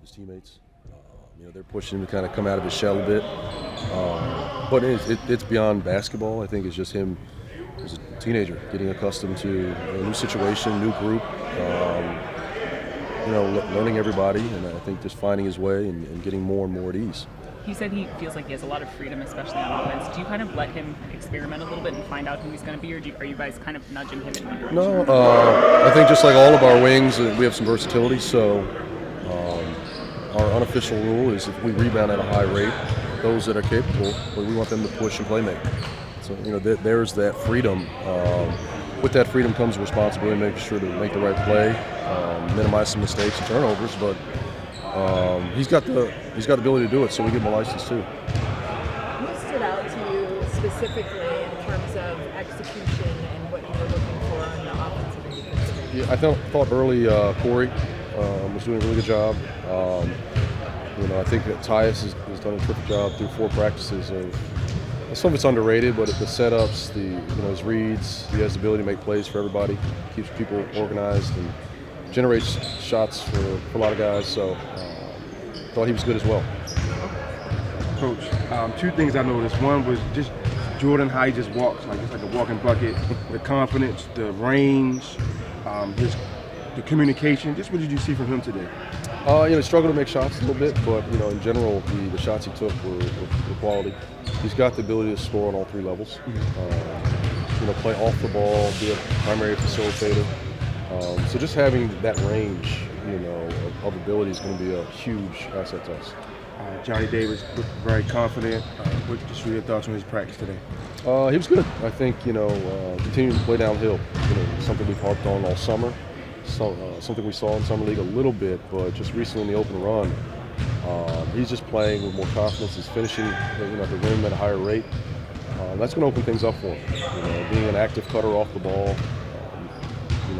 his teammates. They're pushing him to kind of come out of his shell a bit. But it's beyond basketball. I think it's just him as a teenager getting accustomed to a new situation, new group, learning everybody, and I think just finding his way and getting more and more at ease. He said he feels like he has a lot of freedom, especially on offense. Do you kind of let him experiment a little bit and find out who he's going to be, or are you guys kind of nudging him in one direction? No, I think just like all of our wings, we have some versatility, so our unofficial rule is if we rebound at a high rate, those that are capable, we want them to push and play make. So, there's that freedom. With that freedom comes responsibility, making sure to make the right play, minimize some mistakes and turnovers, but he's got the ability to do it, so we give him a license too. What stood out to you specifically in terms of execution and what you were looking for on the offensive and defensive end? Yeah, I thought early Corey was doing a really good job. I think that Tyus has done a terrific job through 4 practices of. Some of it's underrated, but the setups, his reads, he has the ability to make plays for everybody, keeps people organized, and generates shots for a lot of guys. So, thought he was good as well. Coach, 2 things I noticed. One was just Jordan, how he just walks, it's like a walking bucket. The confidence, the range, the communication. Just what did you see from him today? He struggled to make shots a little bit, but in general, the shots he took were quality. He's got the ability to score on all 3 levels. Play off the ball, be a primary facilitator. So just having that range, of ability is going to be a huge asset to us. Johnny Davis looked very confident. What just your thoughts on his practice today? He was good. I think continuing to play downhill, something we've harped on all summer. Something we saw in Summer League a little bit, but just recently in the open run, he's just playing with more confidence. He's finishing at the rim at a higher rate. That's going to open things up for him. Being an active cutter off the ball,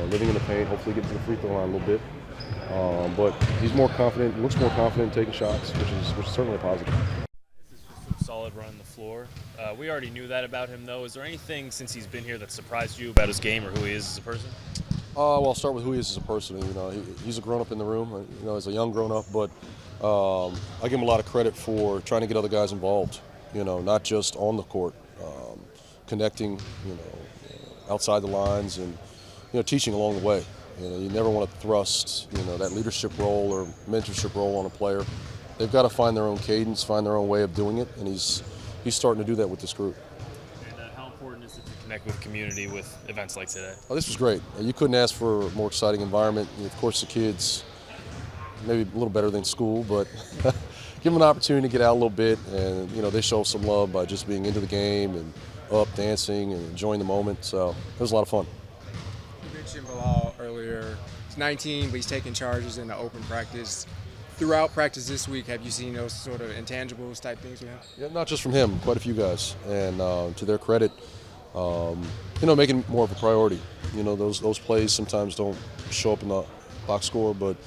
living in the paint, hopefully getting to the free throw line a little bit. But he's more confident, looks more confident in taking shots, which is certainly a positive. Solid run on the floor. We already knew that about him, though. Is there anything since he's been here that surprised you about his game or who he is as a person? Well, I'll start with who he is as a person. He's a grown-up in the room, as a young grown-up, but I give him a lot of credit for trying to get other guys involved, not just on the court, connecting, outside the lines and, teaching along the way. You never want to thrust, that leadership role or mentorship role on a player. They've got to find their own cadence, find their own way of doing it, and he's starting to do that with this group. How important is it to connect with community with events like today? Oh, this was great. You couldn't ask for a more exciting environment. Of course, the kids, maybe a little better than school, but give them an opportunity to get out a little bit, and they show some love by just being into the game and up, dancing, and enjoying the moment. So it was a lot of fun. You mentioned Bilal earlier. He's 19, but he's taking charges in the open practice. Throughout practice this week, have you seen those sort of intangibles type things with him? Yeah, not just from him, quite a few guys. And to their credit, making more of a priority. Those plays sometimes don't show up in the box score, but,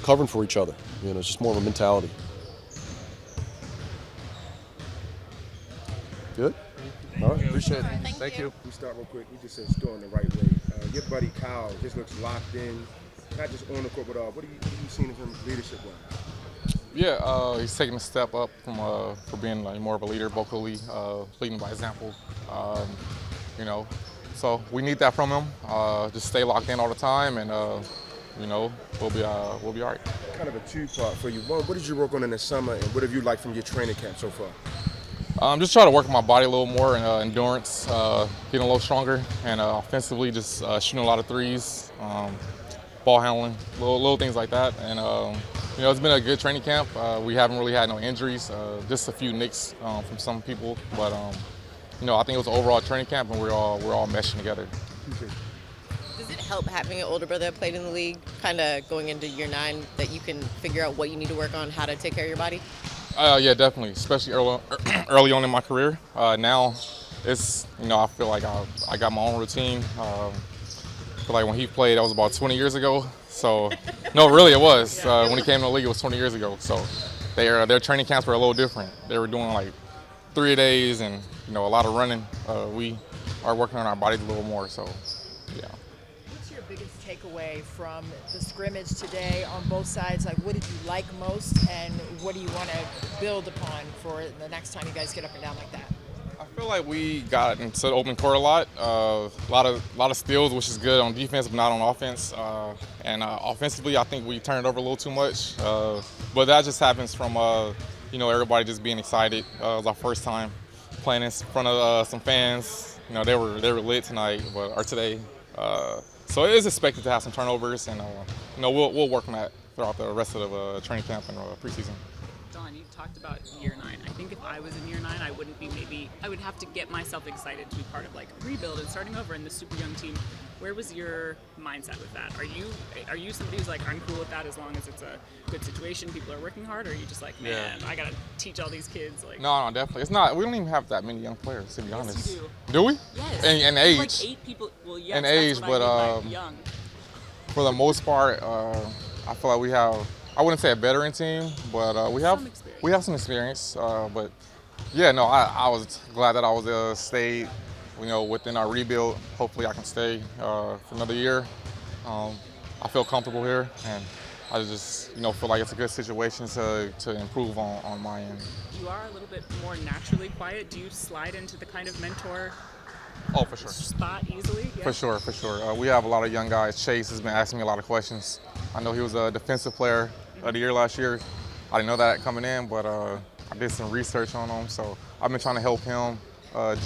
covering for each other. It's just more of a mentality. Good? All right, appreciate it. Thank you. We start real quick. You just said scoring the right way. Your buddy Kyle just looks locked in, not just on the court, but what are you seeing from leadership-wise? Yeah, he's taking a step up from for being more of a leader vocally, leading by example. So we need that from him. Just stay locked in all the time, and we'll be all right. Kind of a 2-part for you. One, what did you work on in the summer, and what have you liked from your training camp so far? Just trying to work on my body a little more and endurance, getting a little stronger, and offensively just shooting a lot of threes, ball handling, little things like that. And it's been a good training camp. We haven't really had no injuries, just a few nicks from some people, but I think it was an overall training camp, and we're all meshing together. Does it help having an older brother that played in the league, kind of going into year 9, that you can figure out what you need to work on, how to take care of your body? Yeah, definitely, especially early on in my career. Now, it's, I feel like I got my own routine. I feel like when he played, that was about 20 years ago. So, no, really it was. When he came in the league, it was 20 years ago. So, their training camps were a little different. They were doing like 3 days and, a lot of running. We are working on our bodies a little more, so, yeah. What's your biggest takeaway takeaway from the scrimmage today on both sides? Like, what did you like most, and what do you want to build upon for the next time you guys get up and down like that? I feel like we got into the open court a lot. A lot of steals, which is good on defense, but not on offense. And offensively, I think we turned it over a little too much. But that just happens from everybody just being excited. It was our first time playing in front of some fans. They were lit tonight, or today. So it is expected to have some turnovers, and we'll work on that throughout the rest of the training camp and preseason. Delon, you talked about year 9. I think if I was in year 9, I would have to get myself excited to be part of like a rebuild and starting over in this super young team. Where was your mindset with that? Are you somebody who's like, I'm cool with that as long as it's a good situation, people are working hard, or are you just like, man, I gotta teach all these kids? Like, No, definitely. It's not. We don't even have that many young players, to be honest. Yes, you do. Do we? Yes. And age. Like 8 people. Well, yes, And that's age, what I mean by but young. for the most part, I feel like we have. I wouldn't say a veteran team, but we have some experience. But yeah, no, I was glad that I was stayed. Within our rebuild. Hopefully, I can stay for another year. I feel comfortable here, and I just feel like it's a good situation to improve on my end. You are a little bit more naturally quiet. Do you slide into the kind of mentor Oh, for sure. spot easily? Yeah. For sure. We have a lot of young guys. Chase has been asking me a lot of questions. I know he was a defensive player of the year last year. I didn't know that coming in, but I did some research on him, so I've been trying to help him.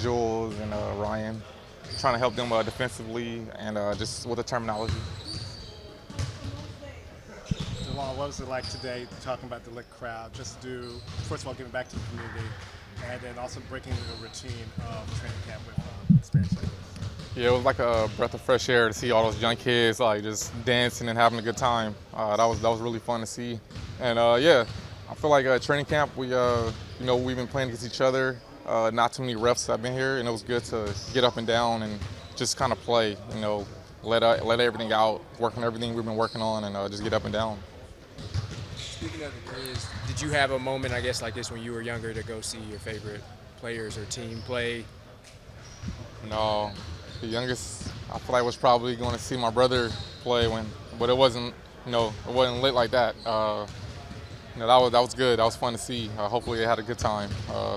Jules and Ryan, trying to help them defensively and just with the terminology. Delon, what was it like today talking about the lit crowd? Just first of all, giving back to the community, and then also breaking the routine of training camp with experience like this? Yeah, it was like a breath of fresh air to see all those young kids like just dancing and having a good time. That was really fun to see, and yeah, I feel like training camp we've been playing against each other. Not too many refs have been here, and it was good to get up and down and just kind of play, let everything out, work on everything we've been working on, and just get up and down. Speaking of the kids, did you have a moment, I guess, like this when you were younger to go see your favorite players or team play? No, the youngest I feel like was probably going to see my brother play but it wasn't, it wasn't lit like that. That was good. That was fun to see. Hopefully they had a good time.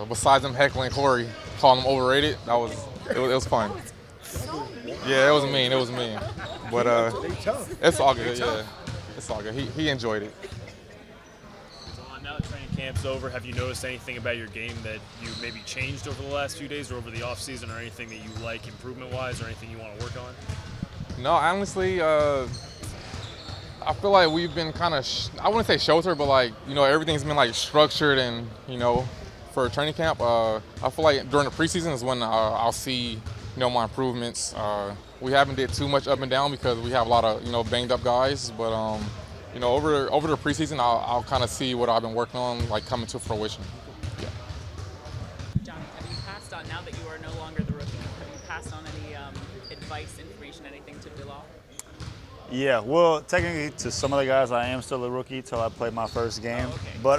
Besides them heckling Corey, calling him overrated, it was fun. Yeah, it was mean. But it's all good. Yeah, it's all good. He enjoyed it. So now that training camp's over, have you noticed anything about your game that you maybe changed over the last few days or over the offseason, or anything that you like improvement-wise, or anything you want to work on? No, honestly. I feel like we've been kind of, I wouldn't say sheltered, but like, everything's been like structured and, for training camp. I feel like during the preseason is when I'll see, my improvements. We haven't did too much up and down because we have a lot of, banged up guys. But, over the preseason, I'll kind of see what I've been working on, like coming to fruition. Yeah. Johnny, have you passed on, now that you are no longer the rookie, have you passed on any advice, information, anything to Delon? Yeah, well, technically to some of the guys, I am still a rookie till I play my first game. Oh, okay. But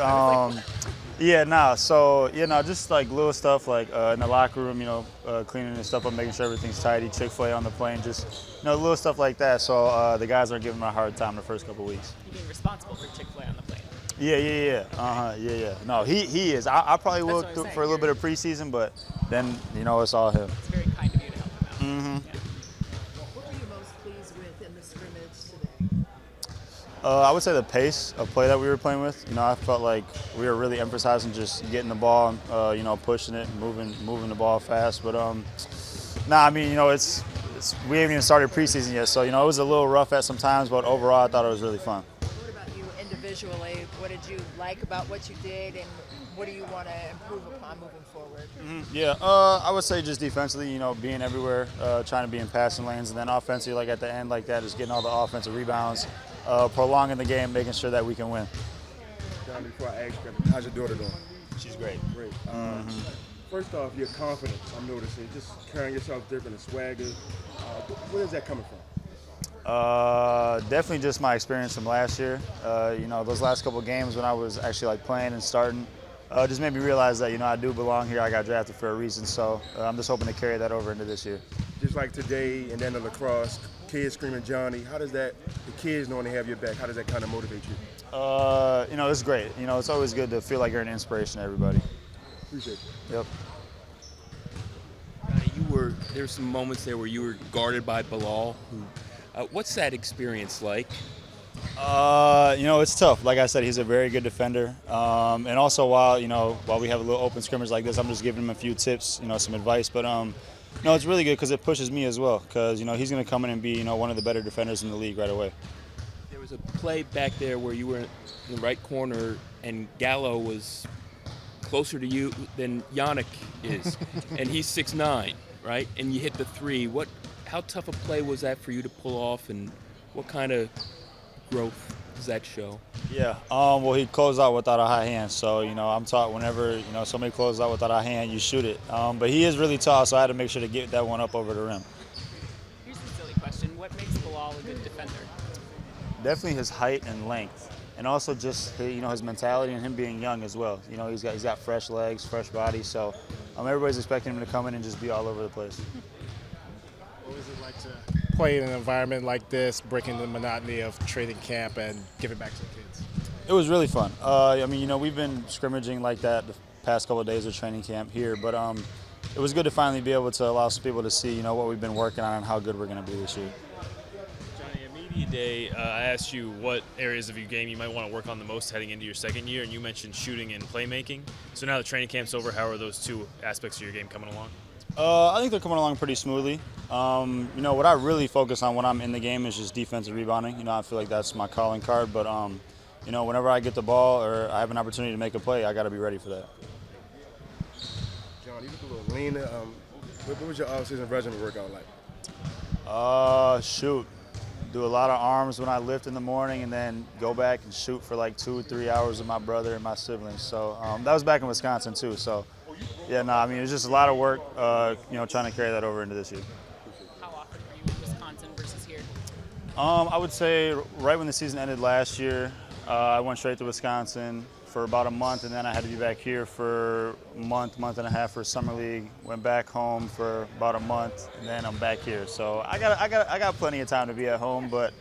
just like little stuff like in the locker room, cleaning and stuff up, making sure everything's tidy. Chick-fil-A on the plane, just little stuff like that. So the guys aren't giving me a hard time the first couple of weeks. You being responsible for Chick-fil-A on the plane? Yeah. No, he is. I probably will for a little bit of preseason, but then it's all him. It's very kind of you to help him out. Mm-hmm. Yeah. What were you most pleased with in the scrimmage today? I would say the pace of play that we were playing with. I felt like we were really emphasizing just getting the ball, pushing it, moving the ball fast. But it's we haven't even started preseason yet, so it was a little rough at some times. But overall, I thought it was really fun. What about you individually? What did you like about what you did, and what do you want to improve upon moving forward? Yeah, I would say just defensively, being everywhere, trying to be in passing lanes, and then offensively, like at the end, like that, just getting all the offensive rebounds, prolonging the game, making sure that we can win. John, before I ask you, how's your daughter doing? She's great. Great. First off, your confidence, I'm noticing, just carrying yourself different, the swagger. Where is that coming from? Definitely just my experience from last year. Those last couple of games when I was actually like playing and starting, just made me realize that I do belong here. I got drafted for a reason, so I'm just hoping to carry that over into this year. Just like today and then the lacrosse, kids screaming Johnny, how does that, the kids knowing they have your back, how does that kind of motivate you? You know, it's great. You know, it's always good to feel like you're an inspiration to everybody. Appreciate you. Yep. There's some moments there where you were guarded by Bilal. What's that experience like? You know, it's tough. Like I said, he's a very good defender. And also while we have a little open scrimmage like this, I'm just giving him a few tips, you know, some advice. But no, it's really good because it pushes me as well. Because you know he's going to come in and be one of the better defenders in the league right away. There was a play back there where you were in the right corner and Gallo was closer to you than Yannick is, and he's 6'9", right? And you hit the three. How tough a play was that for you to pull off, and what kind of growth does that show? Yeah. Well, he closed out without a high hand, so I'm taught whenever somebody closes out without a hand, you shoot it. But he is really tall, so I had to make sure to get that one up over the rim. Here's a silly question. What makes Bilal a good defender? Definitely his height and length, and also just his mentality and him being young as well. He's got fresh legs, fresh body, so everybody's expecting him to come in and just be all over the place. What was it like to play in an environment like this, breaking the monotony of training camp and giving back to the kids? It was really fun. We've been scrimmaging like that the past couple of days of training camp here, but it was good to finally be able to allow some people to see what we've been working on and how good we're going to be this year. Media day, I asked you what areas of your game you might want to work on the most heading into your second year, and you mentioned shooting and playmaking. So now that training camp's over, how are those two aspects of your game coming along? I think they're coming along pretty smoothly. What I really focus on when I'm in the game is just defensive rebounding. I feel like that's my calling card, but whenever I get the ball or I have an opportunity to make a play, I got to be ready for that. John, you look a little lean. What was your off-season regimen workout like? Shoot. Do a lot of arms when I lift in the morning and then go back and shoot for like 2 or 3 hours with my brother and my siblings. So that was back in Wisconsin too. So yeah, it's just a lot of work, trying to carry that over into this year. How often were you in Wisconsin versus here? I would say right when the season ended last year, I went straight to Wisconsin for about a month, and then I had to be back here for a month and a half for summer league. Went back home for about a month, and then I'm back here. So I got plenty of time to be at home, but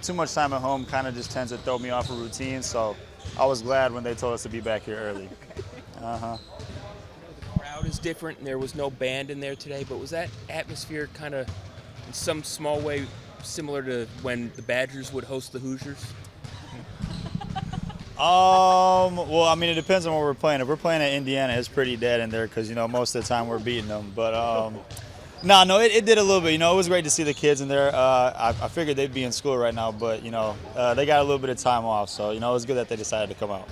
too much time at home kind of just tends to throw me off a routine. So I was glad when they told us to be back here early. The crowd is different, and there was no band in there today. But was that atmosphere kind of, in some small way, similar to when the Badgers would host the Hoosiers? Well, it depends on what we're playing. If we're playing at Indiana, it's pretty dead in there because, most of the time we're beating them. But, it did a little bit. It was great to see the kids in there. I figured they'd be in school right now, but, they got a little bit of time off. So, it was good that they decided to come out.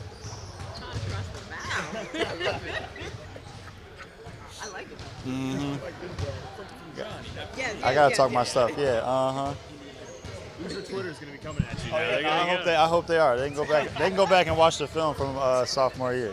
I like it. Mm-hmm. I got to talk my stuff. Yeah, Hoosier Twitter is going to be coming at you. I hope they are. They can go back and watch the film from sophomore year.